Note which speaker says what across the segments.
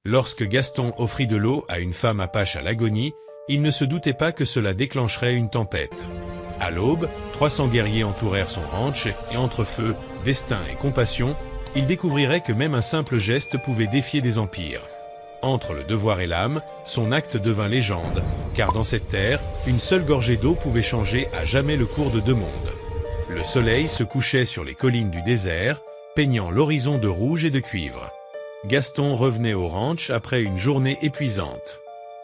Speaker 1: Lorsque Gaston offrit de l'eau à une femme apache à l'agonie, il ne se doutait pas que cela déclencherait une tempête. À l'aube, 300 guerriers entourèrent son ranch et entre feu, destin et compassion, il découvrirait que même un simple geste pouvait défier des empires. Entre le devoir et l'âme, son acte devint légende, car dans cette terre, une seule gorgée d'eau pouvait changer à jamais le cours de 2 mondes. Le soleil se couchait sur les collines du désert, peignant l'horizon de rouge et de cuivre. Gaston revenait au ranch après une journée épuisante.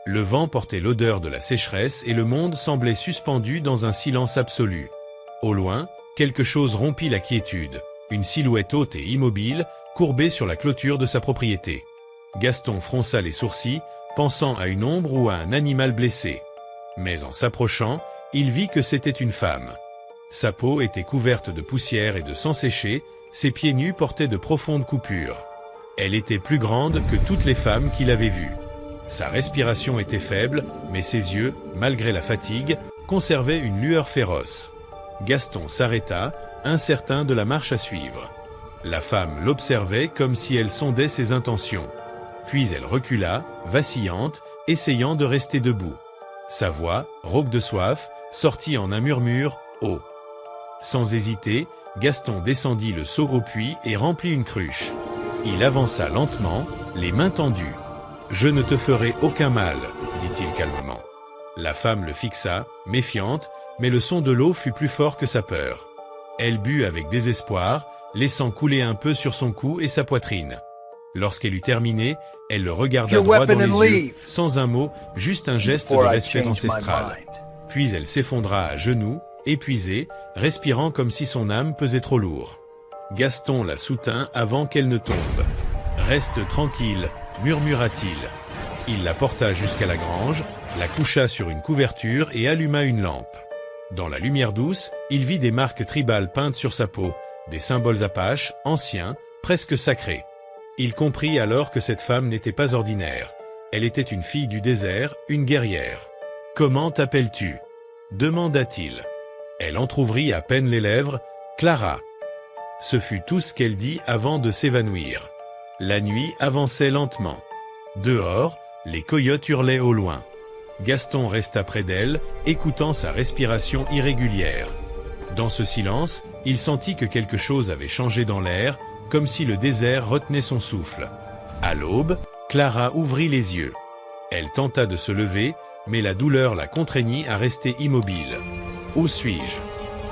Speaker 1: Le vent portait l'odeur de la sécheresse et le monde semblait suspendu dans un silence absolu. Au loin, quelque chose rompit la quiétude, une silhouette haute et immobile, courbée sur la clôture de sa propriété. Gaston fronça les sourcils, pensant à une ombre ou à un animal blessé. Mais en s'approchant, il vit que c'était une femme. Sa peau était couverte de poussière et de sang séché, ses pieds nus portaient de profondes coupures. Elle était plus grande que toutes les femmes qu'il avait vues. Sa respiration était faible, mais ses yeux, malgré la fatigue, conservaient une lueur féroce. Gaston s'arrêta, incertain de la marche à suivre. La femme l'observait comme si elle sondait ses intentions. Puis elle recula, vacillante, essayant de rester debout. Sa voix, rauque de soif, sortit en un murmure, haut. Sans hésiter, Gaston descendit le seau au puits et remplit une cruche. Il avança lentement, les mains tendues. « Je ne te ferai aucun mal, dit-il calmement. La femme le fixa, méfiante, mais le son de l'eau fut plus fort que sa peur. Elle but avec désespoir, laissant couler un peu sur son cou et sa poitrine. Lorsqu'elle eut terminé, elle le regarda droit dans les yeux, sans un mot, juste un geste de respect ancestral. Puis elle s'effondra à genoux, épuisée, respirant comme si son âme pesait trop lourd. Gaston la soutint avant qu'elle ne tombe. « Reste tranquille », murmura-t-il. Il la porta jusqu'à la grange, la coucha sur une couverture et alluma une lampe. Dans la lumière douce, il vit des marques tribales peintes sur sa peau, des symboles apaches, anciens, presque sacrés. Il comprit alors que cette femme n'était pas ordinaire. Elle était une fille du désert, une guerrière. « Comment t'appelles-tu » demanda-t-il. Elle entr'ouvrit à peine les lèvres, « Clara ». Ce fut tout ce qu'elle dit avant de s'évanouir. La nuit avançait lentement. Dehors, les coyotes hurlaient au loin. Gaston resta près d'elle, écoutant sa respiration irrégulière. Dans ce silence, il sentit que quelque chose avait changé dans l'air, comme si le désert retenait son souffle. À l'aube, Clara ouvrit les yeux. Elle tenta de se lever, mais la douleur la contraignit à rester immobile. « Où suis-je »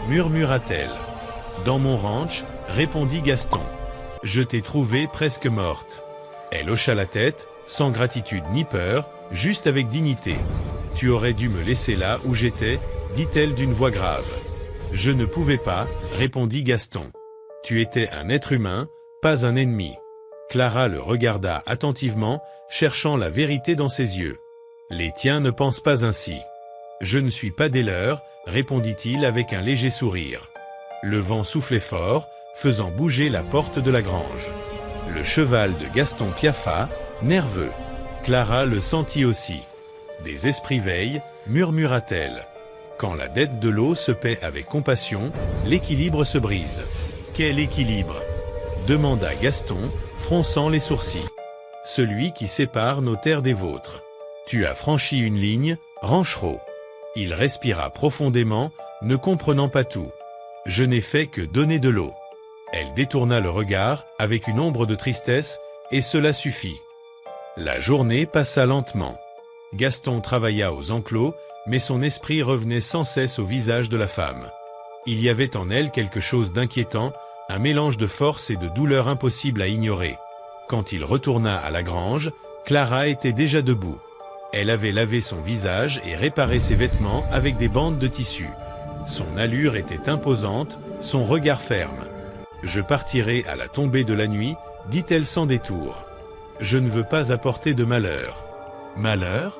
Speaker 1: murmura-t-elle. « Dans mon ranch » répondit Gaston. « Je t'ai trouvée presque morte. » Elle hocha la tête, sans gratitude ni peur, juste avec dignité. « Tu aurais dû me laisser là où j'étais, » dit-elle d'une voix grave. « Je ne pouvais pas, » répondit Gaston. « Tu étais un être humain, pas un ennemi. » Clara le regarda attentivement, cherchant la vérité dans ses yeux. « Les tiens ne pensent pas ainsi. »« Je ne suis pas des leurs, » répondit-il avec un léger sourire. Le vent soufflait fort, faisant bouger la porte de la grange. Le cheval de Gaston piaffa, nerveux. Clara le sentit aussi. « Des esprits veillent » murmura-t-elle. « Quand la dette de l'eau se paie avec compassion, l'équilibre se brise. »« Quel équilibre ?» demanda Gaston, fronçant les sourcils. « Celui qui sépare nos terres des vôtres. Tu as franchi une ligne, Ranchereau. » Il respira profondément, ne comprenant pas tout. « Je n'ai fait que donner de l'eau. » Elle détourna le regard, avec une ombre de tristesse, et cela suffit. La journée passa lentement. Gaston travailla aux enclos, mais son esprit revenait sans cesse au visage de la femme. Il y avait en elle quelque chose d'inquiétant, un mélange de force et de douleur impossible à ignorer. Quand il retourna à la grange, Clara était déjà debout. Elle avait lavé son visage et réparé ses vêtements avec des bandes de tissu. Son allure était imposante, son regard ferme. « Je partirai à la tombée de la nuit, » dit-elle sans détour. « Je ne veux pas apporter de malheur. »« Malheur »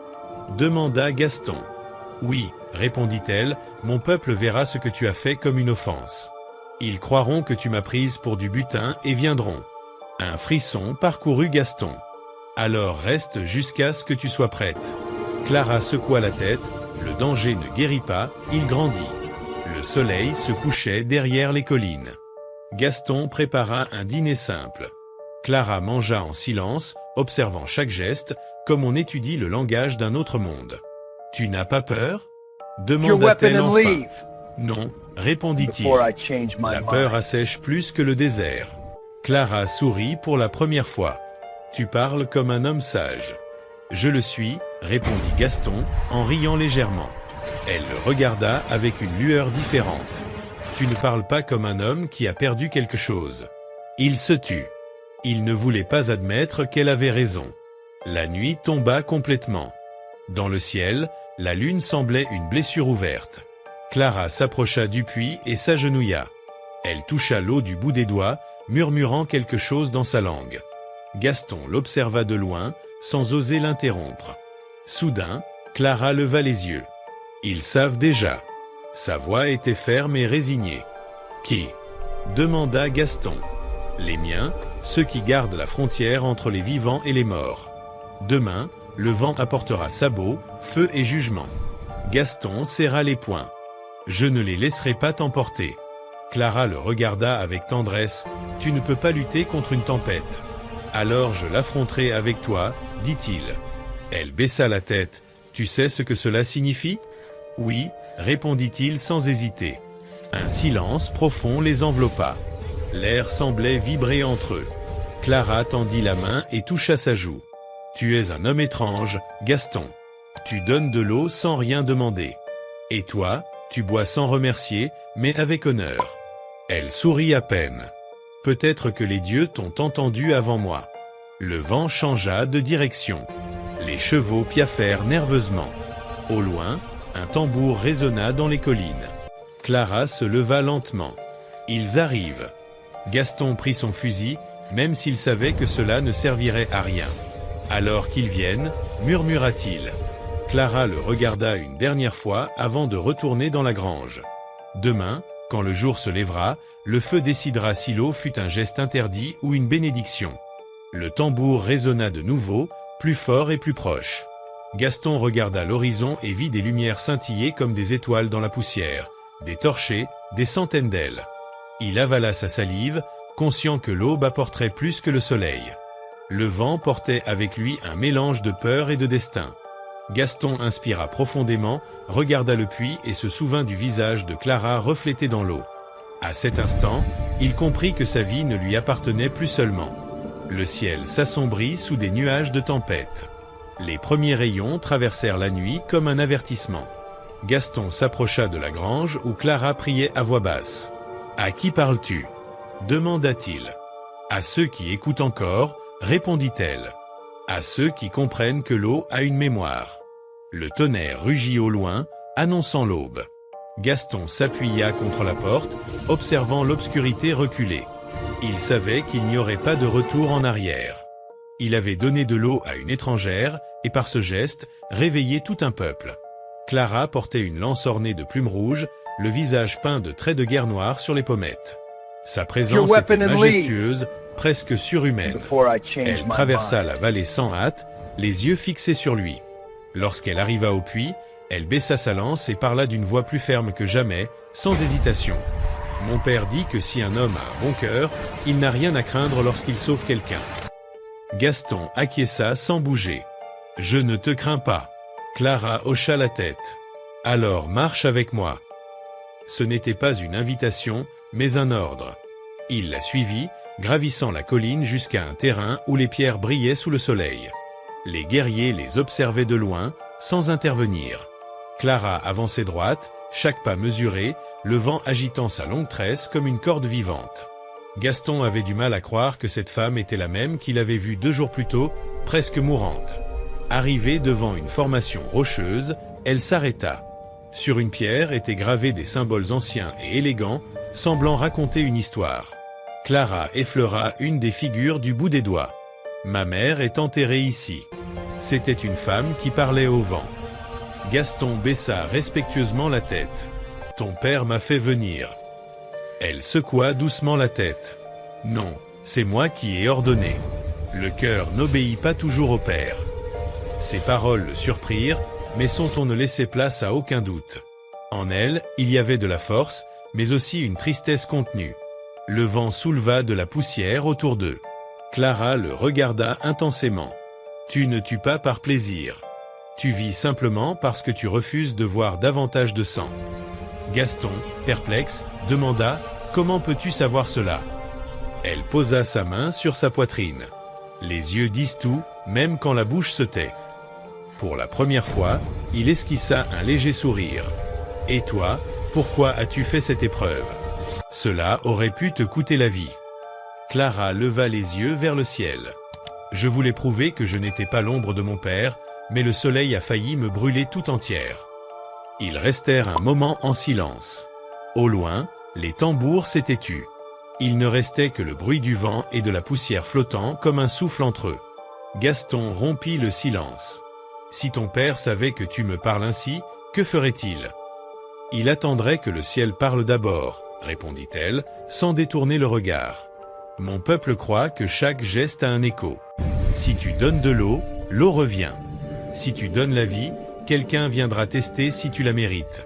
Speaker 1: demanda Gaston. « Oui, » répondit-elle, « mon peuple verra ce que tu as fait comme une offense. Ils croiront que tu m'as prise pour du butin et viendront. » Un frisson parcourut Gaston. « Alors reste jusqu'à ce que tu sois prête. » Clara secoua la tête, le danger ne guérit pas, il grandit. Le soleil se couchait derrière les collines. Gaston prépara un dîner simple. Clara mangea en silence, observant chaque geste, comme on étudie le langage d'un autre monde. « Tu n'as pas peur » demanda-t-elle enfin. « Non » répondit-il. « La peur assèche plus que le désert. » Clara sourit pour la première fois. « Tu parles comme un homme sage. »« Je le suis, » répondit Gaston, en riant légèrement. Elle le regarda avec une lueur différente. « Tu ne parles pas comme un homme qui a perdu quelque chose. » Il se tut. Il ne voulait pas admettre qu'elle avait raison. La nuit tomba complètement. Dans le ciel, la lune semblait une blessure ouverte. Clara s'approcha du puits et s'agenouilla. Elle toucha l'eau du bout des doigts, murmurant quelque chose dans sa langue. Gaston l'observa de loin, sans oser l'interrompre. Soudain, Clara leva les yeux. « Ils savent déjà. » Sa voix était ferme et résignée. « Qui ?» demanda Gaston. « Les miens, ceux qui gardent la frontière entre les vivants et les morts. Demain, le vent apportera sabots, feu et jugement. » Gaston serra les poings. « Je ne les laisserai pas t'emporter. » Clara le regarda avec tendresse. « Tu ne peux pas lutter contre une tempête. »« Alors je l'affronterai avec toi, » dit-il. Elle baissa la tête. « Tu sais ce que cela signifie ?»« Oui, » répondit-il sans hésiter. Un silence profond les enveloppa. L'air semblait vibrer entre eux. Clara tendit la main et toucha sa joue. « Tu es un homme étrange, Gaston. Tu donnes de l'eau sans rien demander. Et toi, tu bois sans remercier, mais avec honneur. » Elle sourit à peine. « Peut-être que les dieux t'ont entendu avant moi. » Le vent changea de direction. Les chevaux piaffèrent nerveusement. Au loin, un tambour résonna dans les collines. Clara se leva lentement. « Ils arrivent. » Gaston prit son fusil, même s'il savait que cela ne servirait à rien. « Alors qu'ils viennent, » murmura-t-il. Clara le regarda une dernière fois avant de retourner dans la grange. Demain, quand le jour se lèvera, le feu décidera si l'eau fut un geste interdit ou une bénédiction. Le tambour résonna de nouveau, plus fort et plus proche. Gaston regarda l'horizon et vit des lumières scintiller comme des étoiles dans la poussière, des torchers, des centaines d'ailes. Il avala sa salive, conscient que l'aube apporterait plus que le soleil. Le vent portait avec lui un mélange de peur et de destin. Gaston inspira profondément, regarda le puits et se souvint du visage de Clara reflété dans l'eau. À cet instant, il comprit que sa vie ne lui appartenait plus seulement. Le ciel s'assombrit sous des nuages de tempête. Les premiers rayons traversèrent la nuit comme un avertissement. Gaston s'approcha de la grange où Clara priait à voix basse. « À qui parles-tu » demanda-t-il. « À ceux qui écoutent encore » répondit-elle. « À ceux qui comprennent que l'eau a une mémoire. » Le tonnerre rugit au loin, annonçant l'aube. Gaston s'appuya contre la porte, observant l'obscurité reculer. Il savait qu'il n'y aurait pas de retour en arrière. Il avait donné de l'eau à une étrangère, et par ce geste, réveillé tout un peuple. Clara portait une lance ornée de plumes rouges, le visage peint de traits de guerre noire sur les pommettes. Sa présence était majestueuse, presque surhumaine. Elle traversa la vallée sans hâte, les yeux fixés sur lui. Lorsqu'elle arriva au puits, elle baissa sa lance et parla d'une voix plus ferme que jamais, sans hésitation. « Mon père dit que si un homme a un bon cœur, il n'a rien à craindre lorsqu'il sauve quelqu'un. » Gaston acquiesça sans bouger. « Je ne te crains pas. » Clara hocha la tête. « Alors marche avec moi. » Ce n'était pas une invitation, mais un ordre. Il la suivit, gravissant la colline jusqu'à un terrain où les pierres brillaient sous le soleil. Les guerriers les observaient de loin, sans intervenir. Clara avançait droite, chaque pas mesuré, le vent agitant sa longue tresse comme une corde vivante. Gaston avait du mal à croire que cette femme était la même qu'il avait vue 2 jours plus tôt, presque mourante. Arrivée devant une formation rocheuse, elle s'arrêta. Sur une pierre étaient gravés des symboles anciens et élégants, semblant raconter une histoire. Clara effleura une des figures du bout des doigts. « Ma mère est enterrée ici. » C'était une femme qui parlait au vent. Gaston baissa respectueusement la tête. « Ton père m'a fait venir. » Elle secoua doucement la tête. « Non, c'est moi qui ai ordonné. Le cœur n'obéit pas toujours au père. » Ces paroles le surprirent, mais son ton ne laissait place à aucun doute. En elle, il y avait de la force, mais aussi une tristesse contenue. Le vent souleva de la poussière autour d'eux. Clara le regarda intensément. Tu ne tues pas par plaisir. Tu vis simplement parce que tu refuses de voir davantage de sang. Gaston, perplexe, demanda « Comment peux-tu savoir cela ?» Elle posa sa main sur sa poitrine. Les yeux disent tout, même quand la bouche se tait. Pour la première fois, il esquissa un léger sourire. « Et toi, pourquoi as-tu fait cette épreuve? Cela aurait pu te coûter la vie. » Clara leva les yeux vers le ciel. « Je voulais prouver que je n'étais pas l'ombre de mon père, mais le soleil a failli me brûler tout entière. » Ils restèrent un moment en silence. Au loin, les tambours s'étaient tus. Il ne restait que le bruit du vent et de la poussière flottant comme un souffle entre eux. Gaston rompit le silence. « Si ton père savait que tu me parles ainsi, que ferait-il? » « Il attendrait que le ciel parle d'abord, » répondit-elle, sans détourner le regard. « Mon peuple croit que chaque geste a un écho. Si tu donnes de l'eau, l'eau revient. Si tu donnes la vie, quelqu'un viendra tester si tu la mérites. »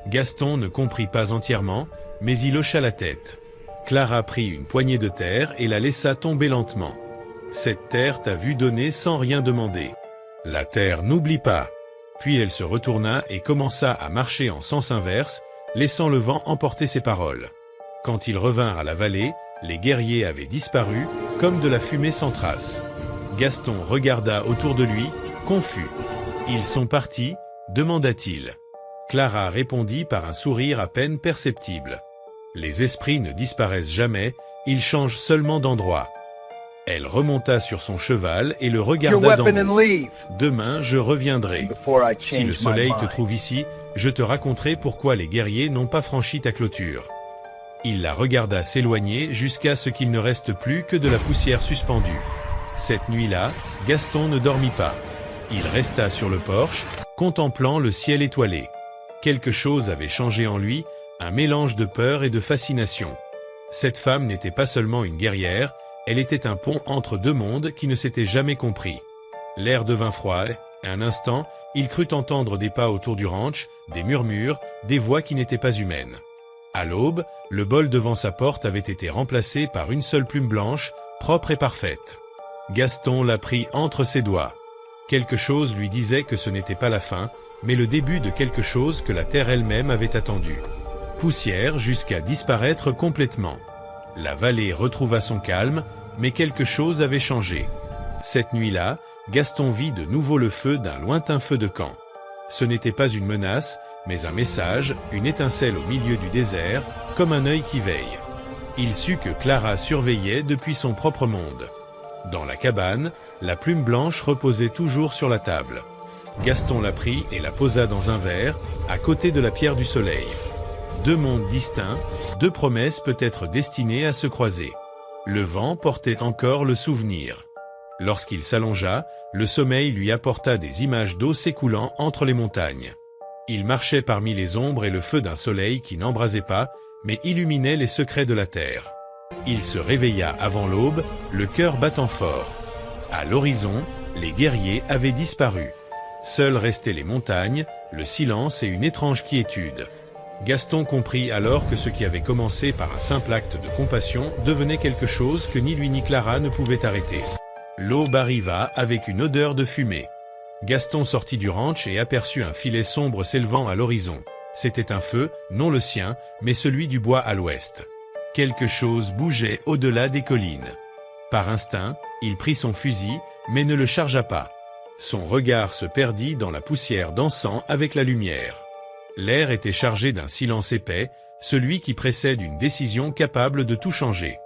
Speaker 1: Gaston ne comprit pas entièrement, mais il hocha la tête. Clara prit une poignée de terre et la laissa tomber lentement. « Cette terre t'a vu donner sans rien demander. La terre n'oublie pas. » Puis elle se retourna et commença à marcher en sens inverse, laissant le vent emporter ses paroles. Quand ils revinrent à la vallée, les guerriers avaient disparu, comme de la fumée sans trace. Gaston regarda autour de lui, confus. « Ils sont partis ?» demanda-t-il. Clara répondit par un sourire à peine perceptible. « Les esprits ne disparaissent jamais, ils changent seulement d'endroit. » Elle remonta sur son cheval et le regarda d'en haut. « Demain, je reviendrai. Si le soleil te trouve ici, je te raconterai pourquoi les guerriers n'ont pas franchi ta clôture. » Il la regarda s'éloigner jusqu'à ce qu'il ne reste plus que de la poussière suspendue. Cette nuit-là, Gaston ne dormit pas. Il resta sur le porche, contemplant le ciel étoilé. Quelque chose avait changé en lui, un mélange de peur et de fascination. Cette femme n'était pas seulement une guerrière, elle était un pont entre deux mondes qui ne s'étaient jamais compris. L'air devint froid, et un instant, il crut entendre des pas autour du ranch, des murmures, des voix qui n'étaient pas humaines. À l'aube, le bol devant sa porte avait été remplacé par une seule plume blanche, propre et parfaite. Gaston la prit entre ses doigts. Quelque chose lui disait que ce n'était pas la fin, mais le début de quelque chose que la terre elle-même avait attendu. Poussière jusqu'à disparaître complètement. La vallée retrouva son calme, mais quelque chose avait changé. Cette nuit-là, Gaston vit de nouveau le feu d'un lointain feu de camp. Ce n'était pas une menace, mais un message, une étincelle au milieu du désert, comme un œil qui veille. Il sut que Clara surveillait depuis son propre monde. Dans la cabane, la plume blanche reposait toujours sur la table. Gaston la prit et la posa dans un verre, à côté de la pierre du soleil. Deux mondes distincts, deux promesses peut-être destinées à se croiser. Le vent portait encore le souvenir. Lorsqu'il s'allongea, le sommeil lui apporta des images d'eau s'écoulant entre les montagnes. Il marchait parmi les ombres et le feu d'un soleil qui n'embrasait pas, mais illuminait les secrets de la terre. Il se réveilla avant l'aube, le cœur battant fort. À l'horizon, les guerriers avaient disparu. Seules restaient les montagnes, le silence et une étrange quiétude. Gaston comprit alors que ce qui avait commencé par un simple acte de compassion devenait quelque chose que ni lui ni Clara ne pouvaient arrêter. L'aube arriva avec une odeur de fumée. Gaston sortit du ranch et aperçut un filet sombre s'élevant à l'horizon. C'était un feu, non le sien, mais celui du bois à l'ouest. Quelque chose bougeait au-delà des collines. Par instinct, il prit son fusil, mais ne le chargea pas. Son regard se perdit dans la poussière dansant avec la lumière. L'air était chargé d'un silence épais, celui qui précède une décision capable de tout changer.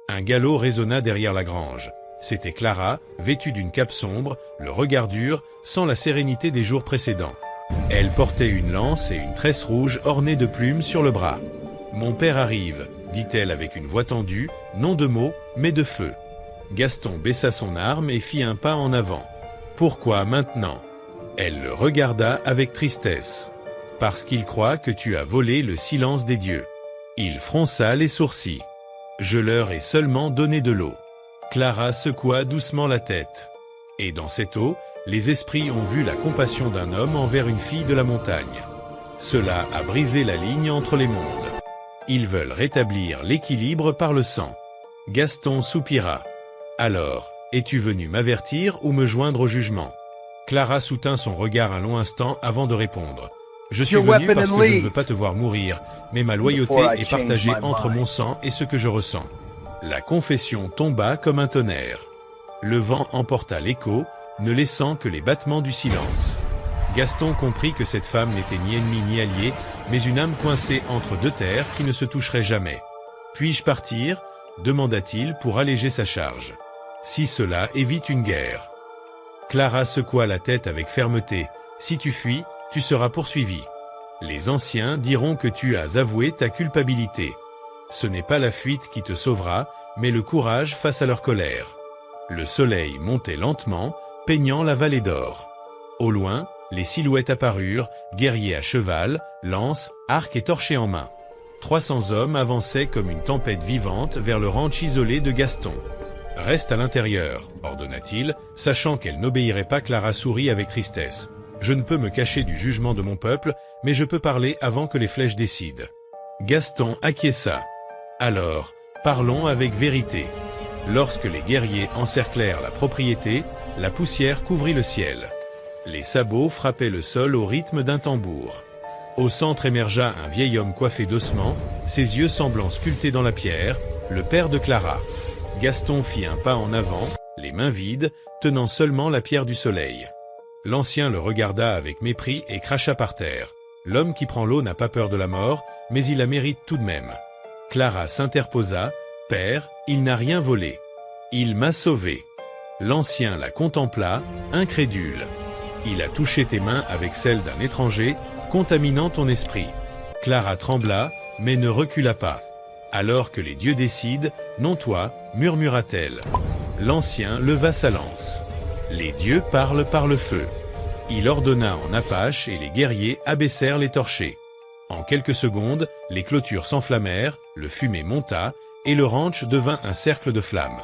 Speaker 1: Un galop résonna derrière la grange. C'était Clara, vêtue d'une cape sombre, le regard dur, sans la sérénité des jours précédents. Elle portait une lance et une tresse rouge ornée de plumes sur le bras. « Mon père arrive », dit-elle avec une voix tendue, non de mots, mais de feu. Gaston baissa son arme et fit un pas en avant. « Pourquoi maintenant ?» Elle le regarda avec tristesse. « Parce qu'il croit que tu as volé le silence des dieux. » Il fronça les sourcils. « Je leur ai seulement donné de l'eau. » Clara secoua doucement la tête. Et dans cette eau, les esprits ont vu la compassion d'un homme envers une fille de la montagne. Cela a brisé la ligne entre les mondes. Ils veulent rétablir l'équilibre par le sang. Gaston soupira. Alors, es-tu venu m'avertir ou me joindre au jugement? Clara soutint son regard un long instant avant de répondre. Je suis venu parce que je ne veux pas te voir mourir, mais ma loyauté est partagée entre mon sang et ce que je ressens. La confession tomba comme un tonnerre. Le vent emporta l'écho, ne laissant que les battements du silence. Gaston comprit que cette femme n'était ni ennemie ni alliée, mais une âme coincée entre deux terres qui ne se toucheraient jamais. « Puis-je partir ?» demanda-t-il pour alléger sa charge. « Si cela évite une guerre. » Clara secoua la tête avec fermeté. « Si tu fuis, tu seras poursuivi. Les anciens diront que tu as avoué ta culpabilité. Ce n'est pas la fuite qui te sauvera, mais le courage face à leur colère. » Le soleil montait lentement, peignant la vallée d'or. Au loin, les silhouettes apparurent, guerriers à cheval, lances, arcs et torchets en main. 300 hommes avançaient comme une tempête vivante vers le ranch isolé de Gaston. « Reste à l'intérieur, » ordonna-t-il, sachant qu'elle n'obéirait pas. Clara sourit avec tristesse. « Je ne peux me cacher du jugement de mon peuple, mais je peux parler avant que les flèches décident. » Gaston acquiesça. « Alors, parlons avec vérité. » Lorsque les guerriers encerclèrent la propriété, la poussière couvrit le ciel. Les sabots frappaient le sol au rythme d'un tambour. Au centre émergea un vieil homme coiffé d'ossements, ses yeux semblant sculptés dans la pierre, le père de Clara. Gaston fit un pas en avant, les mains vides, tenant seulement la pierre du soleil. L'ancien le regarda avec mépris et cracha par terre. L'homme qui prend l'eau n'a pas peur de la mort, mais il la mérite tout de même. Clara s'interposa. « Père, il n'a rien volé. Il m'a sauvé. » L'ancien la contempla, incrédule. « Il a touché tes mains avec celles d'un étranger, contaminant ton esprit. » Clara trembla, mais ne recula pas. « Alors que les dieux décident, non toi, » murmura-t-elle. L'ancien leva sa lance. « Les dieux parlent par le feu. » Il ordonna en apache et les guerriers abaissèrent les torchers. En quelques secondes, les clôtures s'enflammèrent, le fumet monta, et le ranch devint un cercle de flammes.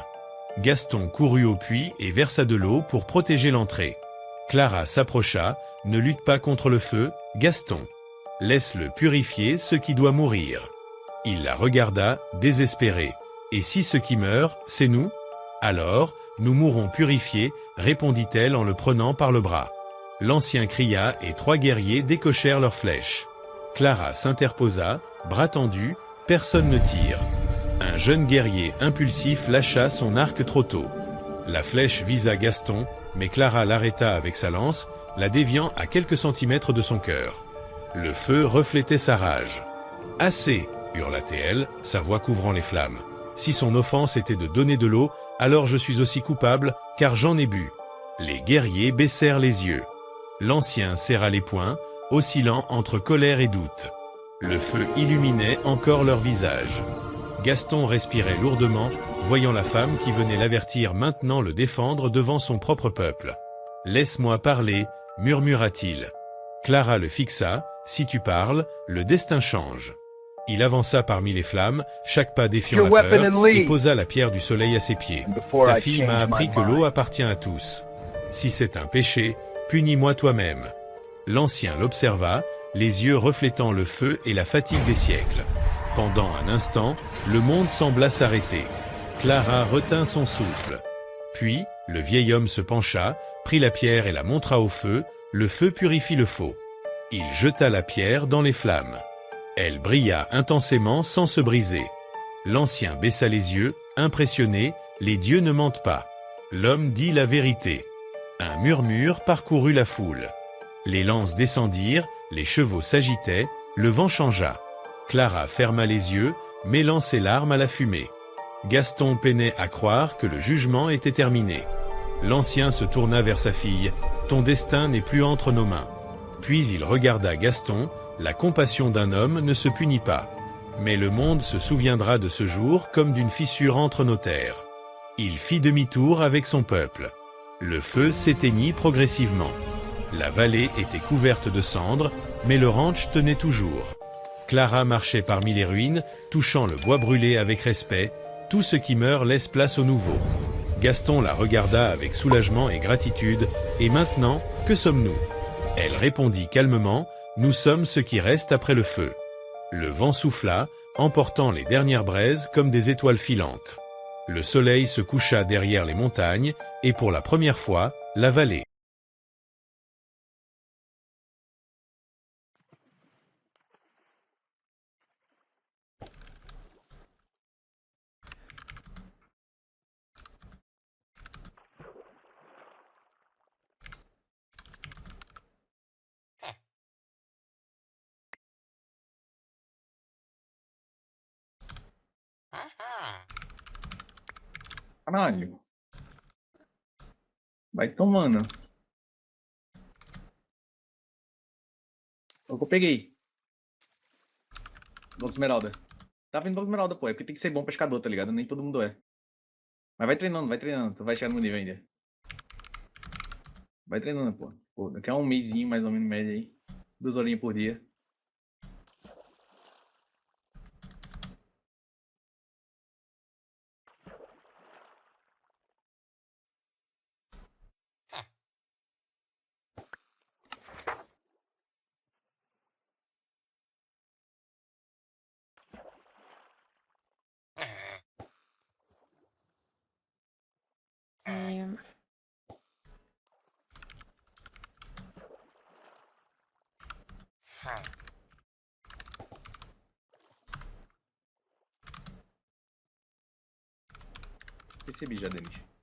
Speaker 1: Gaston courut au puits et versa de l'eau pour protéger l'entrée. Clara s'approcha. « Ne lutte pas contre le feu, Gaston. Laisse-le purifier ce qui doit mourir. » Il la regarda, désespéré. « Et si ce qui meurt, c'est nous? Alors, nous mourrons purifiés, répondit-elle en le prenant par le bras. L'ancien cria et 3 guerriers décochèrent leurs flèches. Clara s'interposa, bras tendus, personne ne tire. Un jeune guerrier impulsif lâcha son arc trop tôt. La flèche visa Gaston, mais Clara l'arrêta avec sa lance, la déviant à quelques centimètres de son cœur. Le feu reflétait sa rage. « Assez !» hurla-t-elle, sa voix couvrant les flammes. « Si son offense était de donner de l'eau, alors je suis aussi coupable, car j'en ai bu. » Les guerriers baissèrent les yeux. L'ancien serra les poings, oscillant entre colère et doute. Le feu illuminait encore leur visage. Gaston respirait lourdement, voyant la femme qui venait l'avertir maintenant le défendre devant son propre peuple. « Laisse-moi parler, » murmura-t-il. Clara le fixa. « Si tu parles, le destin change. » Il avança parmi les flammes, chaque pas défiant la peur, et posa la pierre du soleil à ses pieds. « Ta fille m'a appris que l'eau appartient à tous. Si c'est un péché, punis-moi toi-même. » L'ancien l'observa, les yeux reflétant le feu et la fatigue des siècles. Pendant un instant, le monde sembla s'arrêter. Clara retint son souffle. Puis, le vieil homme se pencha, prit la pierre et la montra au feu. Le feu purifie le faux. Il jeta la pierre dans les flammes. Elle brilla intensément sans se briser. L'ancien baissa les yeux, impressionné. Les dieux ne mentent pas. L'homme dit la vérité. Un murmure parcourut la foule. Les lances descendirent, les chevaux s'agitaient, le vent changea. Clara ferma les yeux, mêlant ses larmes à la fumée. Gaston peinait à croire que le jugement était terminé. L'ancien se tourna vers sa fille. « Ton destin n'est plus entre nos mains. » Puis il regarda Gaston. La compassion d'un homme ne se punit pas. Mais le monde se souviendra de ce jour comme d'une fissure entre nos terres. Il fit demi-tour avec son peuple. Le feu s'éteignit progressivement. La vallée était couverte de cendres, mais le ranch tenait toujours. Clara marchait parmi les ruines, touchant le bois brûlé avec respect. Tout ce qui meurt laisse place au nouveau. Gaston la regarda avec soulagement et gratitude. « Et maintenant, que sommes-nous » Elle répondit calmement. « Nous sommes ce qui reste après le feu. » Le vent souffla, emportant les dernières braises comme des étoiles filantes. Le soleil se coucha derrière les montagnes, et pour la première fois, la vallée.
Speaker 2: Caralho. Vai tomando. O que eu peguei? Bloco de esmeralda. Tá vindo bloco de esmeralda, pô. É porque tem que ser bom pescador, tá ligado? Nem todo mundo é. Mas vai treinando, vai treinando. Tu vai chegar no nível ainda. Vai treinando, pô. Pô, daqui a um mêsinho, mais ou menos, média aí. 2 horinhas por dia.
Speaker 3: E...
Speaker 2: Percebi já, Denis.